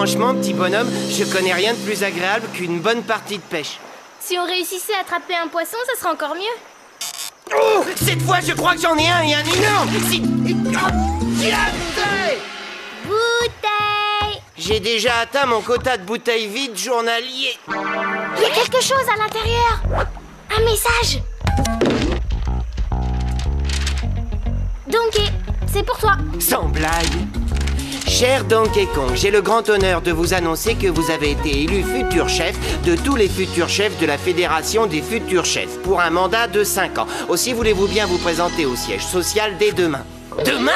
Franchement, petit bonhomme, je connais rien de plus agréable qu'une bonne partie de pêche. Si on réussissait à attraper un poisson, ça serait encore mieux. Oh, cette fois, je crois que j'en ai un et un énorme. Bouteille! J'ai déjà atteint mon quota de bouteilles vides journalier. Il y a quelque chose à l'intérieur. Un message. Donkey, c'est pour toi. Sans blague. Cher Donkey Kong, j'ai le grand honneur de vous annoncer que vous avez été élu futur chef de tous les futurs chefs de la Fédération des futurs chefs pour un mandat de 5 ans. Aussi, voulez-vous bien vous présenter au siège social dès demain? Demain?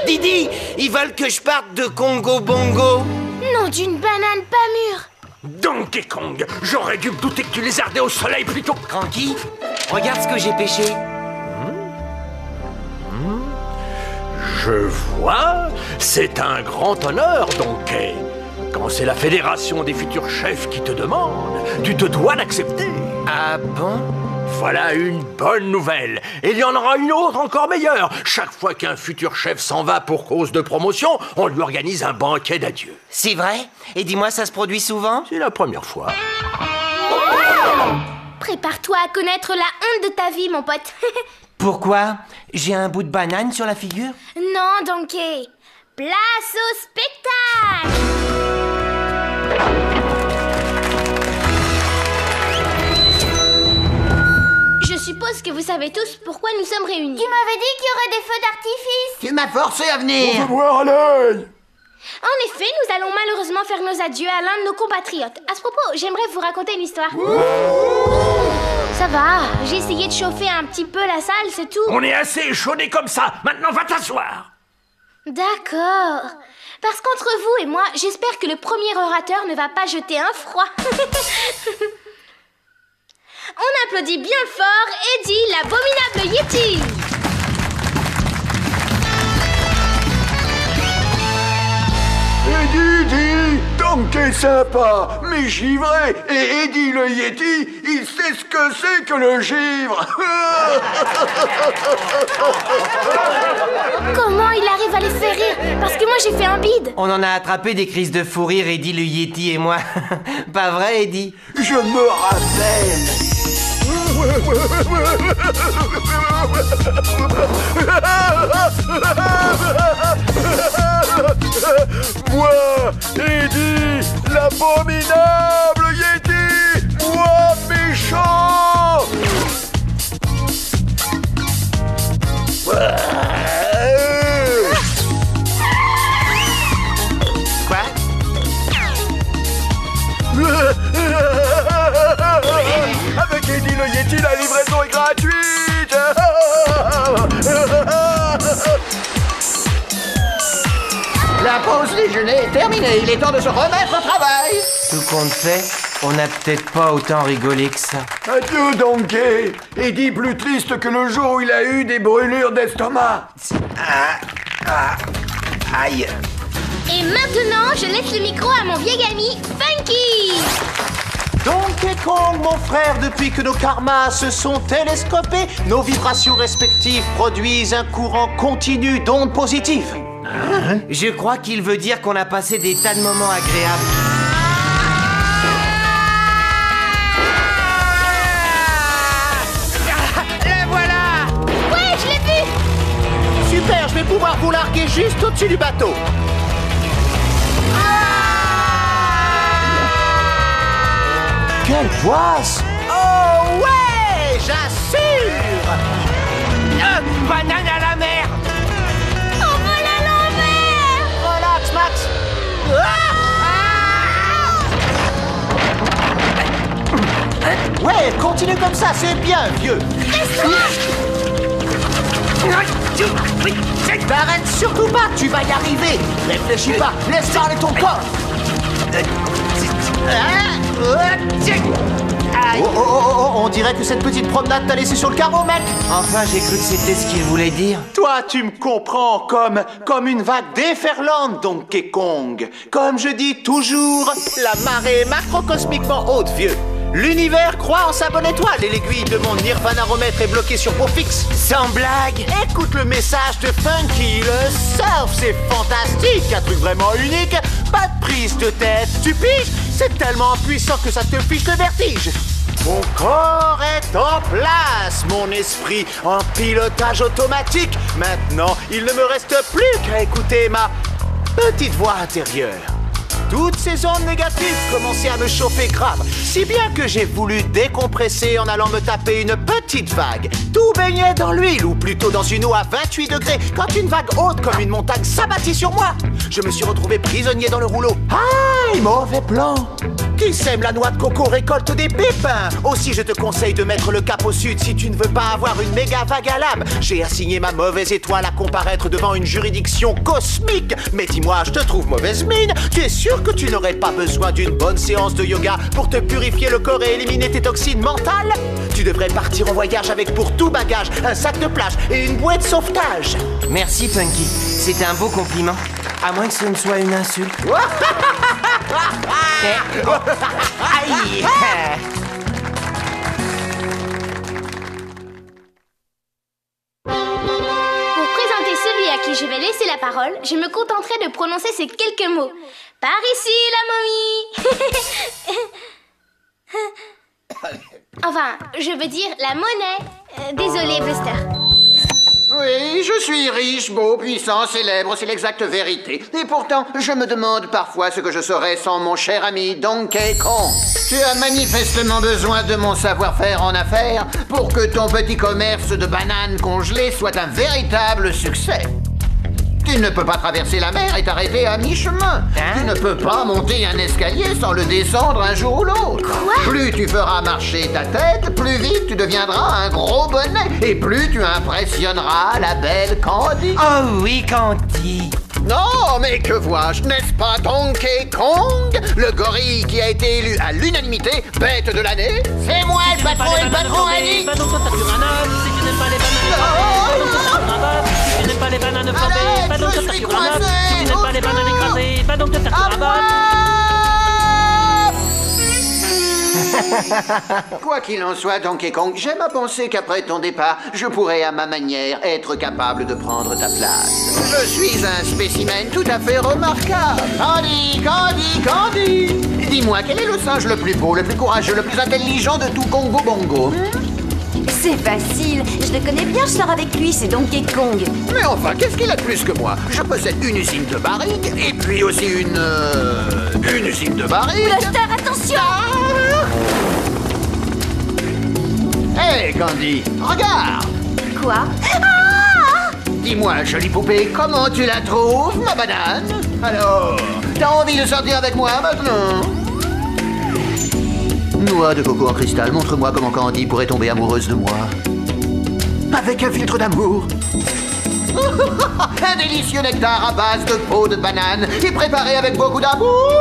Didi, ils veulent que je parte de Congo Bongo. Non, d'une banane pas mûre. Donkey Kong, j'aurais dû me douter que tu les ardais au soleil plutôt. Cranky, regarde ce que j'ai pêché. Je vois, c'est un grand honneur, Donkey. Quand c'est la Fédération des futurs chefs qui te demande, tu te dois d'accepter. Ah bon? Voilà une bonne nouvelle. Et il y en aura une autre encore meilleure. Chaque fois qu'un futur chef s'en va pour cause de promotion, on lui organise un banquet d'adieu. C'est vrai? Et dis-moi, ça se produit souvent? C'est la première fois. Prépare-toi à connaître la honte de ta vie, mon pote. Pourquoi? J'ai un bout de banane sur la figure? Non, Donkey. Place au spectacle. Je suppose que vous savez tous pourquoi nous sommes réunis. Tu m'avais dit qu'il y aurait des feux d'artifice. Tu m'as forcé à venir. On veut voir à l'œil. En effet, nous allons malheureusement faire nos adieux à l'un de nos compatriotes. À ce propos, j'aimerais vous raconter une histoire. Ça va, j'ai essayé de chauffer un petit peu la salle, c'est tout. On est assez échaudé comme ça. Maintenant, va t'asseoir. D'accord. Parce qu'entre vous et moi, j'espère que le premier orateur ne va pas jeter un froid. On applaudit bien fort Eddie, l'abominable Yeti. Eddie, Donkey sympa, mais givré. Et Eddie le Yeti, il sait ce que c'est que le givre. Comment il arrive à les faire rire? Parce que moi j'ai fait un bide. On en a attrapé des crises de fou rire, Eddie le Yeti et moi. Pas vrai, Eddie? Je me rappelle. Moi, Eddie, l'abominable Yeti, moi méchant. Quoi? Avec Eddie le Yeti, la livraison est gratuite. La pause déjeuner est terminée. Il est temps de se remettre au travail. Tout compte fait, on n'a peut-être pas autant rigolé que ça. Adieu, Donkey. Eddie plus triste que le jour où il a eu des brûlures d'estomac. Aïe. Et maintenant, je laisse le micro à mon vieil ami, Funky. Donkey Kong, mon frère, depuis que nos karmas se sont télescopés, nos vibrations respectives produisent un courant continu d'ondes positives. Je crois qu'il veut dire qu'on a passé des tas de moments agréables. Le voilà! Ouais, je l'ai vu. Super, je vais pouvoir vous larguer juste au-dessus du bateau. Quelle poisse! Oh ouais, j'assure! Banane à la mer! On vole à l'envers. Relax, Max! Ouais, continue comme ça, c'est bien, vieux! T'arrêtes surtout pas, tu vas y arriver! Réfléchis pas, laisse parler ton corps! On dirait que cette petite promenade t'a laissé sur le carreau, mec! Enfin, j'ai cru que c'était ce qu'il voulait dire. Toi, tu me comprends comme une vague déferlante, Donkey Kong. Comme je dis toujours, la marée est macrocosmiquement haute, vieux. L'univers croit en sa bonne étoile et l'aiguille de mon nirvanaromètre est bloquée sur pot fixe. Sans blague. Écoute le message de Funky, le surf, c'est fantastique, un truc vraiment unique. Pas de prise de tête, tu piges? C'est tellement puissant que ça te fiche le vertige. Mon corps est en place, mon esprit en pilotage automatique. Maintenant, il ne me reste plus qu'à écouter ma petite voix intérieure. Toutes ces ondes négatives commençaient à me chauffer grave, si bien que j'ai voulu décompresser en allant me taper une petite vague. Tout baignait dans l'huile, ou plutôt dans une eau à 28 degrés, quand une vague haute comme une montagne s'abattit sur moi. Je me suis retrouvé prisonnier dans le rouleau. Aïe, mauvais plan! Qui sème la noix de coco récolte des pépins. Aussi, je te conseille de mettre le cap au sud si tu ne veux pas avoir une méga vague à l'âme. J'ai assigné ma mauvaise étoile à comparaître devant une juridiction cosmique. Mais dis-moi, je te trouve mauvaise mine. Tu es sûr que tu n'aurais pas besoin d'une bonne séance de yoga pour te purifier le corps et éliminer tes toxines mentales? Tu devrais partir en voyage avec pour tout bagage un sac de plage et une bouée de sauvetage. Merci, Funky. C'était un beau compliment. À moins que ce ne soit une insulte. Aïe! Pour présenter celui à qui je vais laisser la parole, je me contenterai de prononcer ces quelques mots. Par ici, la momie. Enfin, je veux dire la monnaie. Désolé, Buster. Oui, je suis riche, beau, puissant, célèbre, c'est l'exacte vérité. Et pourtant, je me demande parfois ce que je serais sans mon cher ami Donkey Kong. Tu as manifestement besoin de mon savoir-faire en affaires pour que ton petit commerce de bananes congelées soit un véritable succès. Tu ne peux pas traverser la mer et t'arrêter à mi-chemin. Tu ne peux pas monter un escalier sans le descendre un jour ou l'autre. Plus tu feras marcher ta tête, plus vite tu deviendras un gros bonnet. Et plus tu impressionneras la belle Candy. Oh oui, Candy. Non, mais que vois-je? N'est-ce pas Donkey Kong, le gorille qui a été élu à l'unanimité bête de l'année? C'est moi le patron et le patron a dit... Les bananes flambées, va donc te taper un œuf. Si tu n'aimes pas les bananes écrasées, va donc te taper un œuf. Quoi qu'il en soit, Donkey Kong, j'aime à penser qu'après ton départ, je pourrais à ma manière être capable de prendre ta place. Je suis un spécimen tout à fait remarquable. Candy, Candy, Candy! Dis-moi, quel est le singe le plus beau, le plus courageux, le plus intelligent de tout Congo Bongo? C'est facile, je le connais bien, je sors avec lui, c'est Donkey Kong. Mais enfin, qu'est-ce qu'il a de plus que moi? Je possède une usine de barriques, et puis aussi une usine de barriques. Buster, attention! Hé, Candy, regarde! Quoi? Dis-moi, jolie poupée, comment tu la trouves, ma banane? Alors, t'as envie de sortir avec moi maintenant? Noix de coco en cristal, montre-moi comment Candy pourrait tomber amoureuse de moi. Avec un filtre d'amour. Un délicieux nectar à base de peau de banane et préparé avec beaucoup d'amour.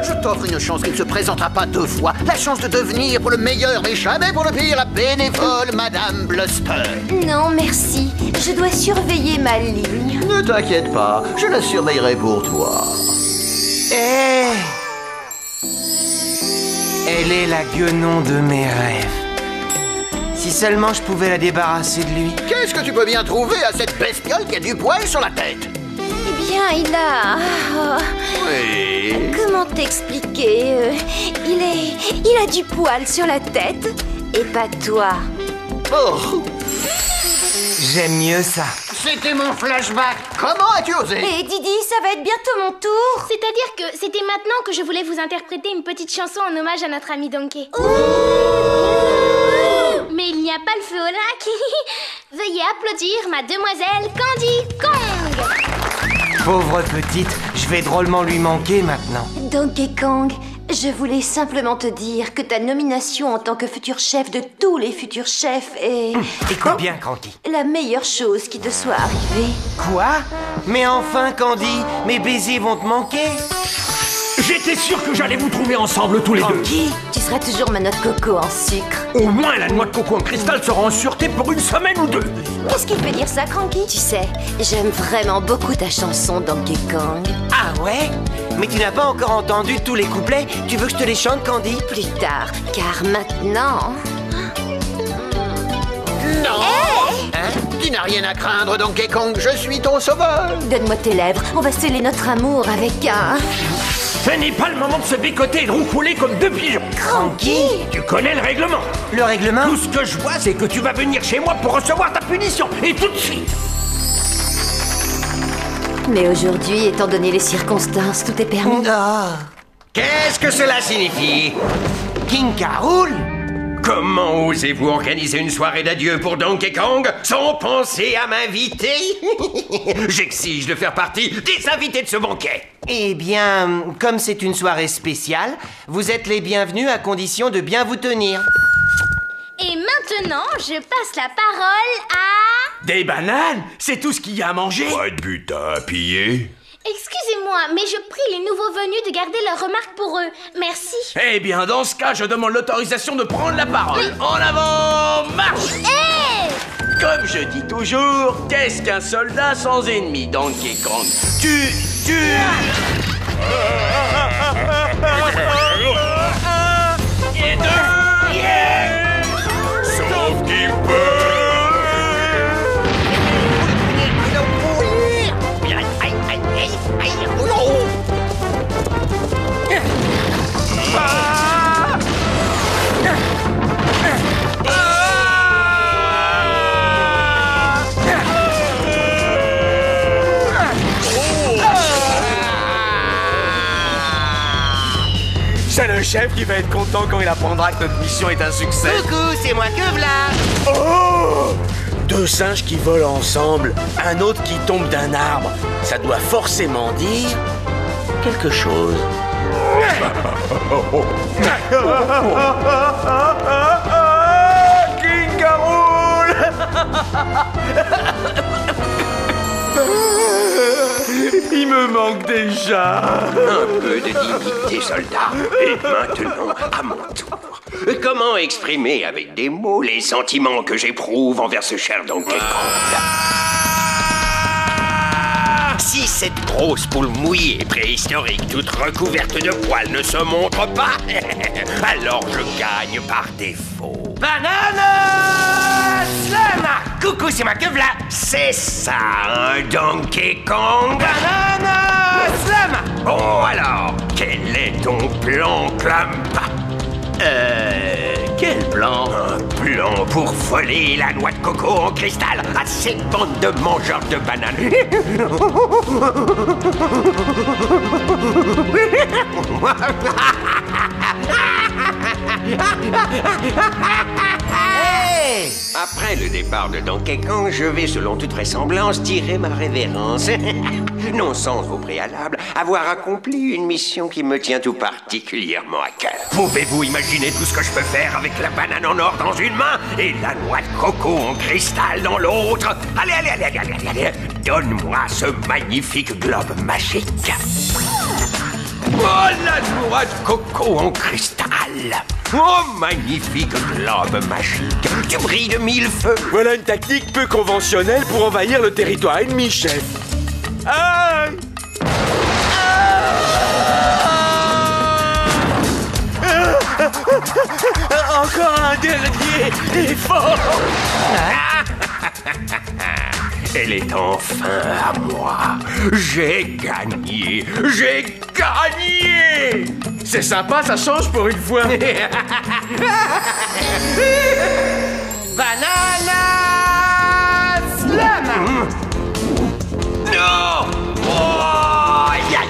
Je t'offre une chance qui ne se présentera pas deux fois. La chance de devenir pour le meilleur mais jamais pour le pire la bénévole Madame Bluster. Non, merci, je dois surveiller ma ligne. Ne t'inquiète pas, je la surveillerai pour toi. Elle est la guenon de mes rêves. Si seulement je pouvais la débarrasser de lui. Qu'est-ce que tu peux bien trouver à cette bestiole qui a du poil sur la tête? Eh bien, il a... Oui. Comment t'expliquer il a du poil sur la tête, et pas toi. Oh, J'aime mieux ça. c'était mon flashback. Comment as-tu osé? Et Didi, ça va être bientôt mon tour. C'est-à-dire que c'était maintenant que je voulais vous interpréter une petite chanson en hommage à notre ami Donkey. Mais il n'y a pas le feu au lac. Veuillez applaudir ma demoiselle Candy Kong. Pauvre petite, je vais drôlement lui manquer maintenant. Donkey Kong, je voulais simplement te dire que ta nomination en tant que futur chef de tous les futurs chefs est... Écoute bien, Candy. la meilleure chose qui te soit arrivée. Quoi? Mais enfin, Candy, mes baisers vont te manquer. J'étais sûr que j'allais vous trouver ensemble tous les deux. Candy? Tu seras toujours ma noix de coco en sucre. Au moins la noix de coco en cristal sera en sûreté pour une semaine ou deux. Qu'est-ce qui fait dire ça, Cranky? Tu sais, j'aime vraiment beaucoup ta chanson, Donkey Kong. Ah ouais? Mais tu n'as pas encore entendu tous les couplets? Tu veux que je te les chante, Candy? Plus tard, car maintenant... Non. Tu n'as rien à craindre, Donkey Kong, je suis ton sauveur. Donne-moi tes lèvres, on va sceller notre amour avec un... Ce n'est pas le moment de se bicoter et de roucouler comme deux pigeons. Cranky? Tu connais le règlement. Le règlement? Tout ce que je vois, c'est que tu vas venir chez moi pour recevoir ta punition. Et tout de suite. Mais aujourd'hui, étant donné les circonstances, tout est permis. Ah. Qu'est-ce que cela signifie? King K. Rool? Comment osez-vous organiser une soirée d'adieu pour Donkey Kong sans penser à m'inviter? J'exige de faire partie des invités de ce banquet. Eh bien, comme c'est une soirée spéciale, vous êtes les bienvenus à condition de bien vous tenir. Et maintenant, je passe la parole à... Des bananes? C'est tout ce qu'il y a à manger? Pas de butin à piller. Excusez-moi, mais je prie les nouveaux venus de garder leurs remarques pour eux. Merci. Eh bien, dans ce cas, je demande l'autorisation de prendre la parole. En avant, marche! Hé! Comme je dis toujours, qu'est-ce qu'un soldat sans ennemi, Donkey Kong? Et deux! Yeah! Sauf qu'il peut. C'est le chef qui va être content quand il apprendra que notre mission est un succès. Coucou, c'est moi que v'là. Oh! Deux singes qui volent ensemble, un autre qui tombe d'un arbre. Ça doit forcément dire quelque chose. King K. Rool! Il me manque déjà. Un peu de dignité, soldat. Et maintenant, à mon tour. Comment exprimer avec des mots les sentiments que j'éprouve envers ce cher Donkey Kong? Si cette grosse poule mouillée préhistorique, toute recouverte de poils, ne se montre pas, alors je gagne par défaut. Banana Slam! Coucou, c'est moi que v'là. C'est ça, un Donkey Kong? Banana Slam! Bon alors, quel est ton plan, Clamp? Quel plan? Un plan pour voler la noix de coco en cristal à cette bande de mangeurs de bananes. Hey! Après le départ de Donkey Kong, je vais selon toute vraisemblance tirer ma révérence. Non sans au préalable avoir accompli une mission qui me tient tout particulièrement à cœur. Pouvez-vous imaginer tout ce que je peux faire avec la banane en or dans une main et la noix de coco en cristal dans l'autre? Allez, allez, allez, allez, allez, donne-moi ce magnifique globe magique. Oh, la noix de coco en cristal! Oh, magnifique globe magique! Tu brilles de mille feux! Voilà une tactique peu conventionnelle pour envahir le territoire ennemi, chef. Aïe! Encore un dernier et fort! Elle est enfin à moi. J'ai gagné. J'ai gagné. C'est sympa, ça change pour une fois. Banana Slam! Non! Oh, aïe, aïe.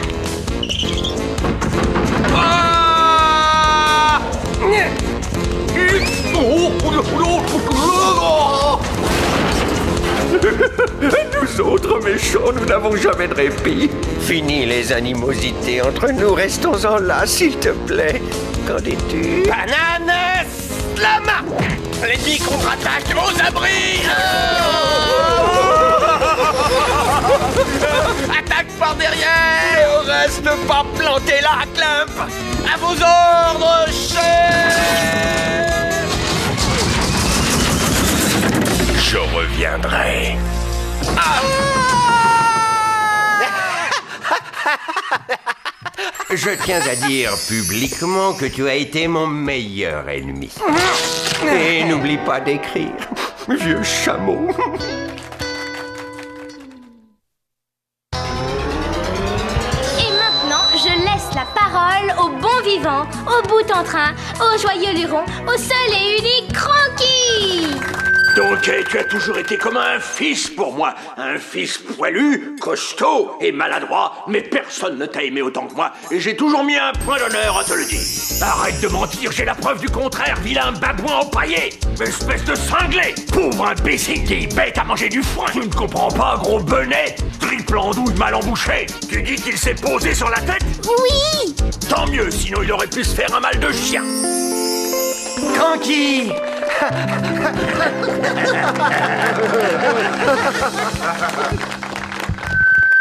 Nous autres méchants, nous n'avons jamais de répit. Fini les animosités entre nous, restons-en là, s'il te plaît. Qu'en dis-tu? Banana Slam! L'ennemi contre-attaque aux abris. Attaque par derrière. Ne reste pas planté là, Clamp. À vos ordres, chef. Je reviendrai. Je tiens à dire publiquement que tu as été mon meilleur ennemi. Et n'oublie pas d'écrire, vieux chameau. Et maintenant, je laisse la parole au bon vivant, au bout en train, au joyeux luron, au seul et unique Cranky. Donkey, tu as toujours été comme un fils pour moi. Un fils poilu, costaud et maladroit, mais personne ne t'a aimé autant que moi. Et j'ai toujours mis un point d'honneur à te le dire. Arrête de mentir, j'ai la preuve du contraire, vilain babouin empaillé. Espèce de cinglé. Pauvre imbécile qui est bête à manger du foin. Tu ne comprends pas, gros benet. Triple andouille mal embouché. Tu dis qu'il s'est posé sur la tête? Oui. Tant mieux, sinon il aurait pu se faire un mal de chien. Cranky!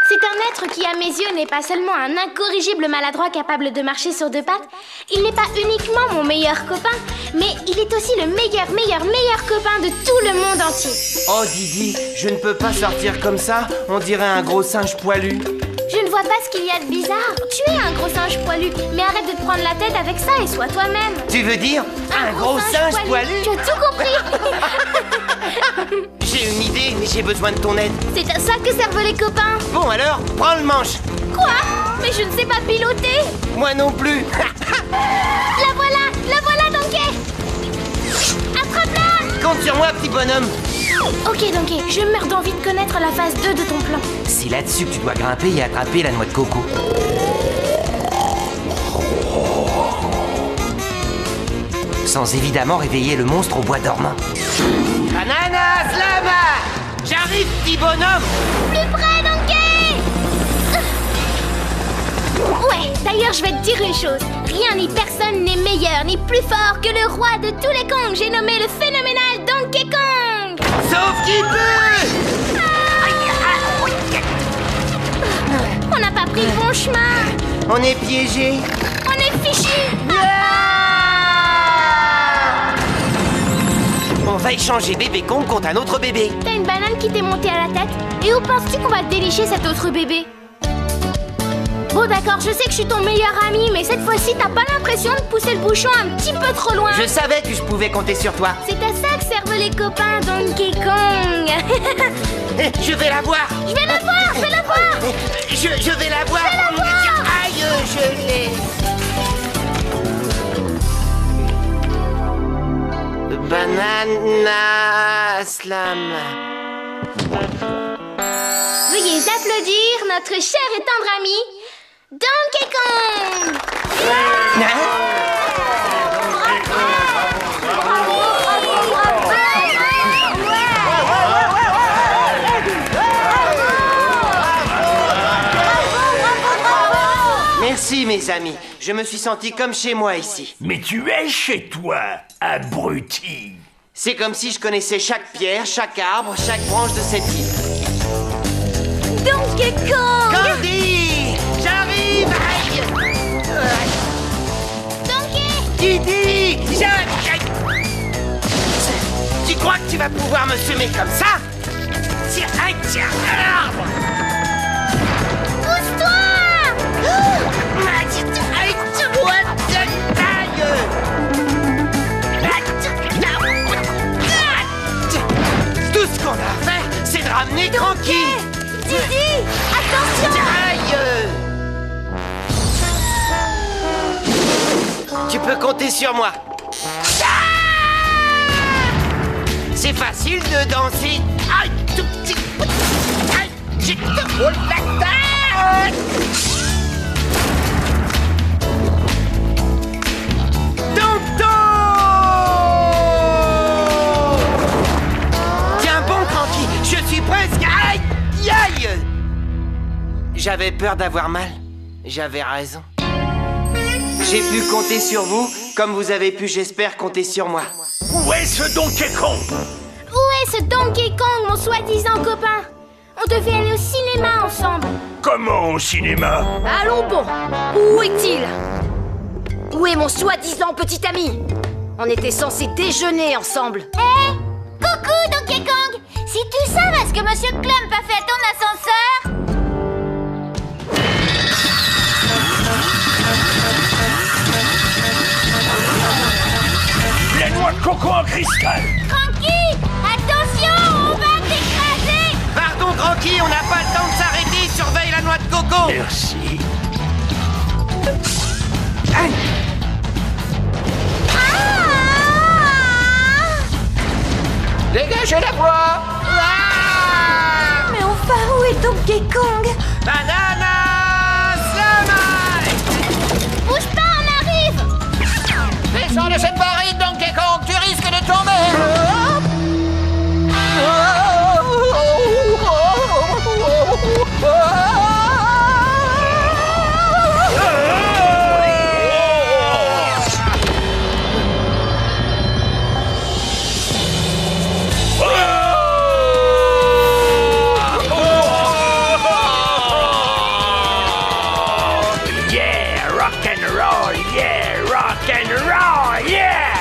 C'est un être qui, à mes yeux, n'est pas seulement un incorrigible maladroit capable de marcher sur deux pattes. Il n'est pas uniquement mon meilleur copain, mais il est aussi le meilleur copain de tout le monde entier. Oh Didi, je ne peux pas sortir comme ça, on dirait un gros singe poilu. Je ne vois pas ce qu'il y a de bizarre. Tu es un gros singe poilu, mais arrête de te prendre la tête avec ça et sois toi-même. Tu veux dire un gros singe poilu? Tu as tout compris. J'ai une idée, mais j'ai besoin de ton aide. C'est à ça que servent les copains. Bon alors, prends le manche. Quoi? Mais je ne sais pas piloter. Moi non plus. La voilà Donkey. Attrape-la. Compte sur moi, petit bonhomme. Ok Donkey, je meurs d'envie de connaître la phase 2 de ton plan. C'est là-dessus que tu dois grimper et attraper la noix de coco. Sans évidemment réveiller le monstre au bois dormant. Ananas, lama! J'arrive, petit bonhomme! Plus près, Donkey! Ouais, d'ailleurs, je vais te dire une chose. Rien ni personne n'est meilleur ni plus fort que le roi de tous les Kongs. J'ai nommé le phénoménal Donkey Kong! Sauf qui peut! On n'a pas pris le bon chemin! On est piégé! On est fichu! On va échanger bébé Kong contre un autre bébé. T'as une banane qui t'est montée à la tête? Et où penses-tu qu'on va dénicher cet autre bébé? Bon d'accord, je sais que je suis ton meilleur ami, mais cette fois-ci, t'as pas l'impression de pousser le bouchon un petit peu trop loin? Je savais que je pouvais compter sur toi. C'est à ça que servent les copains Donkey Kong. Je vais la voir. Je vais la voir, je vais la voir. Je vais la voir. Je vais la voir. Aïe, je l'ai. Banana slam. Veuillez applaudir notre cher et tendre ami, Donkey Kong. Merci mes amis, je me suis senti comme chez moi ici. Mais tu es chez toi, abruti. C'est comme si je connaissais chaque pierre, chaque arbre, chaque branche de cette île. Donkey Kong! Candy! J'arrive! Aïe! Donkey! Didi! J'arrive! Tu crois que tu vas pouvoir me semer comme ça? Tiens, aïe, tiens, à l'arbre! Pousse-toi! Aïe, tu vois de taille! Tout ce qu'on a fait, c'est de ramener Cranky! Didi! Attention! Aïe! Tu peux compter sur moi. C'est facile de danser. Aïe! Tout petit. Aïe! J'ai te roule la tête! Tiens bon, Cranky, je suis presque... Aïe! Aïe! J'avais peur d'avoir mal. J'avais raison. J'ai pu compter sur vous, comme vous avez pu, j'espère, compter sur moi. Où est ce Donkey Kong? Où est ce Donkey Kong, mon soi-disant copain? On devait aller au cinéma ensemble. Comment au cinéma? Allons bon. Où est-il? Où est mon soi-disant petit ami? On était censés déjeuner ensemble. Hé! Coucou, Donkey Kong! Si tu savais ce que Monsieur Clump a fait à ton ascenseur... cristal. Cranky, attention, on va t'écraser. Pardon, Cranky, on n'a pas le temps de s'arrêter. Surveille la noix de coco. Merci. Aïe. Dégagez la voie. Mais enfin, où est Donkey Kong? Banana Slime! Bouge pas, on arrive. Descends de cette barrique, Donkey Kong, tu risques de tomber. Yeah, rock and roll, yeah, rock and roll, yeah.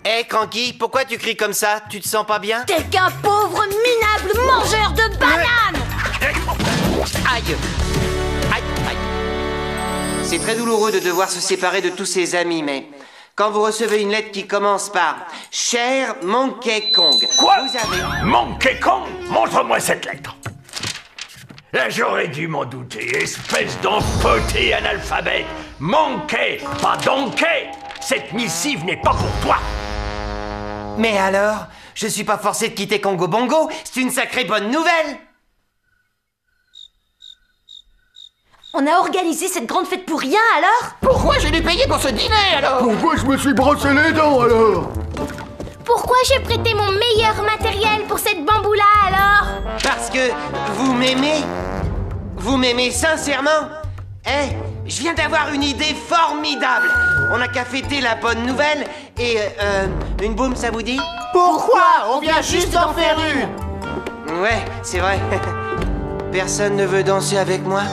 Hé, Cranky, pourquoi tu cries comme ça? Tu te sens pas bien? T'es qu'un pauvre minable mangeur de bananes! Aïe! Aïe, aïe. C'est très douloureux de devoir se séparer de tous ses amis, mais quand vous recevez une lettre qui commence par « Cher Monkey Kong », Quoi? vous avez... Monkey Kong, montre-moi cette lettre. Là, j'aurais dû m'en douter, espèce d'empoté analphabète. Monkey, pas Donkey. Cette missive n'est pas pour toi. Mais alors? Je suis pas forcé de quitter Congo Bongo, c'est une sacrée bonne nouvelle! On a organisé cette grande fête pour rien, alors? Pourquoi j'ai dû payer pour ce dîner, alors? Pourquoi je me suis brossé les dents, alors? Pourquoi j'ai prêté mon meilleur matériel pour cette bamboula alors? Parce que vous m'aimez? Vous m'aimez sincèrement? Eh, je viens d'avoir une idée formidable! On n'a qu'à fêter la bonne nouvelle et, une boum, ça vous dit? Pourquoi? On vient juste d'en faire une. Ouais, c'est vrai. Personne ne veut danser avec moi?